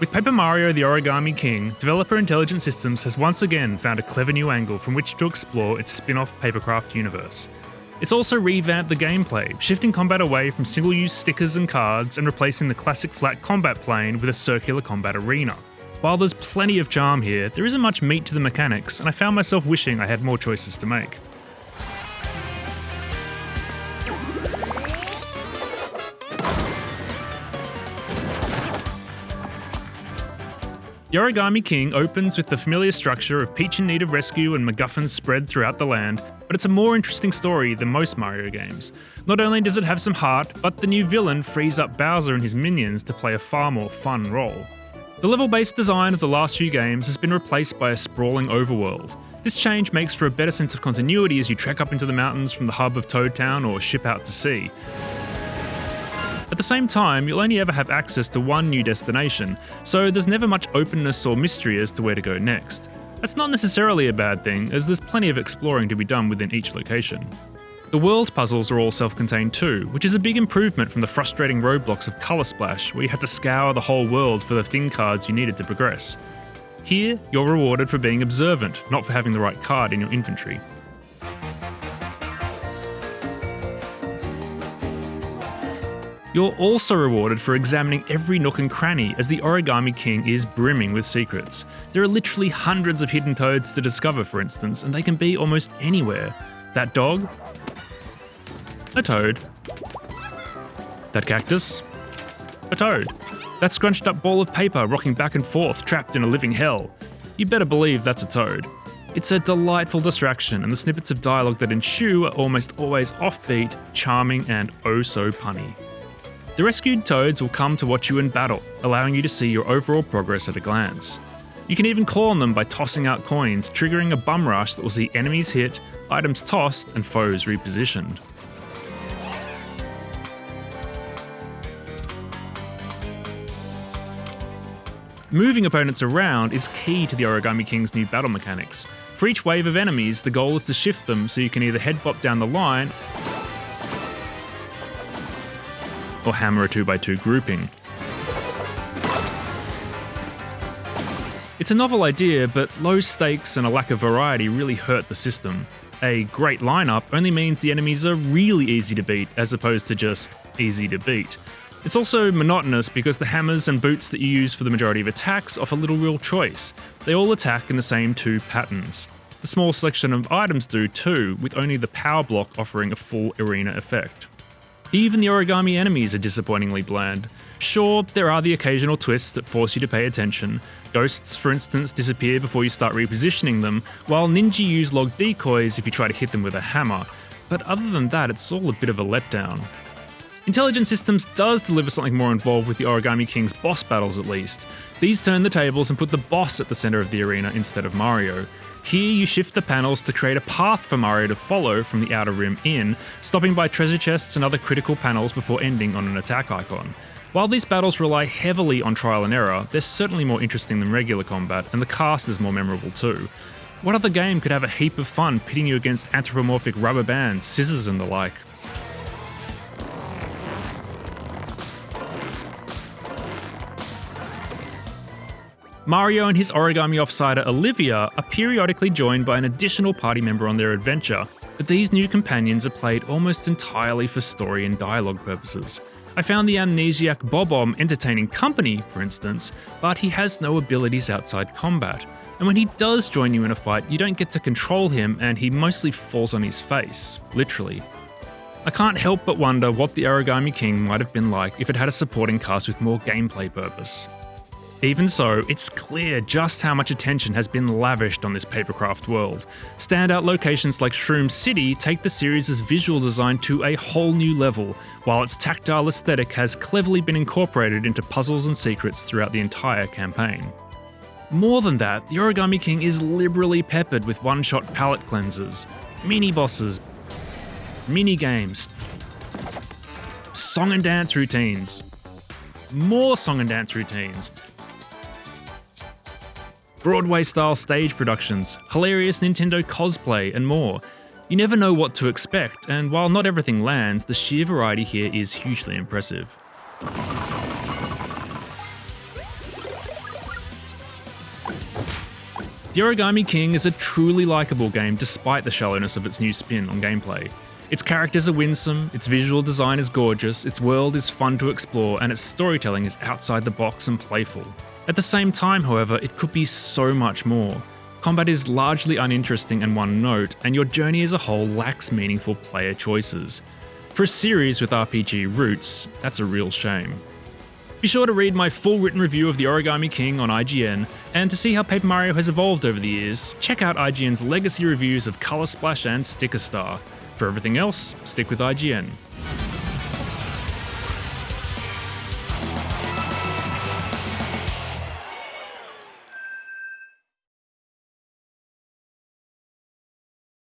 With Paper Mario the Origami King, developer Intelligent Systems has once again found a clever new angle from which to explore its spin-off Papercraft universe. It's also revamped the gameplay, shifting combat away from single-use stickers and cards and replacing the classic flat combat plane with a circular combat arena. While there's plenty of charm here, there isn't much meat to the mechanics, and I found myself wishing I had more choices to make. The Origami King opens with the familiar structure of Peach in need of rescue and MacGuffins spread throughout the land, but it's a more interesting story than most Mario games. Not only does it have some heart, but the new villain frees up Bowser and his minions to play a far more fun role. The level-based design of the last few games has been replaced by a sprawling overworld. This change makes for a better sense of continuity as you trek up into the mountains from the hub of Toad Town or ship out to sea. At the same time, you'll only ever have access to one new destination, so there's never much openness or mystery as to where to go next. That's not necessarily a bad thing, as there's plenty of exploring to be done within each location. The world puzzles are all self-contained too, which is a big improvement from the frustrating roadblocks of Colour Splash, where you had to scour the whole world for the thing cards you needed to progress. Here, you're rewarded for being observant, not for having the right card in your inventory. You're also rewarded for examining every nook and cranny, as the Origami King is brimming with secrets. There are literally hundreds of hidden toads to discover, for instance, and they can be almost anywhere. That dog? A toad. That cactus? A toad. That scrunched up ball of paper rocking back and forth, trapped in a living hell. You better believe that's a toad. It's a delightful distraction, and the snippets of dialogue that ensue are almost always offbeat, charming, and oh so punny. The rescued toads will come to watch you in battle, allowing you to see your overall progress at a glance. You can even call on them by tossing out coins, triggering a bum rush that will see enemies hit, items tossed, and foes repositioned. Moving opponents around is key to the Origami King's new battle mechanics. For each wave of enemies, the goal is to shift them so you can either headbop down the line or hammer a 2x2 grouping. It's a novel idea, but low stakes and a lack of variety really hurt the system. A great lineup only means the enemies are really easy to beat, as opposed to just easy to beat. It's also monotonous because the hammers and boots that you use for the majority of attacks offer little real choice. They all attack in the same two patterns. The small selection of items do too, with only the power block offering a full arena effect. Even the origami enemies are disappointingly bland. Sure, there are the occasional twists that force you to pay attention. Ghosts, for instance, disappear before you start repositioning them, while ninja use log decoys if you try to hit them with a hammer. But other than that, it's all a bit of a letdown. Intelligent Systems does deliver something more involved with the Origami King's boss battles at least. These turn the tables and put the boss at the centre of the arena instead of Mario. Here you shift the panels to create a path for Mario to follow from the outer rim in, stopping by treasure chests and other critical panels before ending on an attack icon. While these battles rely heavily on trial and error, they're certainly more interesting than regular combat, and the cast is more memorable too. What other game could have a heap of fun pitting you against anthropomorphic rubber bands, scissors and the like? Mario and his origami offsider Olivia are periodically joined by an additional party member on their adventure, but these new companions are played almost entirely for story and dialogue purposes. I found the amnesiac Bob-omb entertaining company, for instance, but he has no abilities outside combat. And when he does join you in a fight, you don't get to control him and he mostly falls on his face, literally. I can't help but wonder what the Origami King might have been like if it had a supporting cast with more gameplay purpose. Even so, it's clear just how much attention has been lavished on this papercraft world. Standout locations like Shroom City take the series' visual design to a whole new level, while its tactile aesthetic has cleverly been incorporated into puzzles and secrets throughout the entire campaign. More than that, the Origami King is liberally peppered with one-shot palette cleansers, mini-bosses, mini-games, song and dance routines, more song and dance routines, Broadway-style stage productions, hilarious Nintendo cosplay, and more. You never know what to expect, and while not everything lands, the sheer variety here is hugely impressive. The Origami King is a truly likable game despite the shallowness of its new spin on gameplay. Its characters are winsome, its visual design is gorgeous, its world is fun to explore, and its storytelling is outside the box and playful. At the same time, however, it could be so much more. Combat is largely uninteresting and one note, and your journey as a whole lacks meaningful player choices. For a series with RPG roots, that's a real shame. Be sure to read my full written review of the Origami King on IGN, and to see how Paper Mario has evolved over the years, check out IGN's legacy reviews of Color Splash and Sticker Star. For everything else, stick with IGN.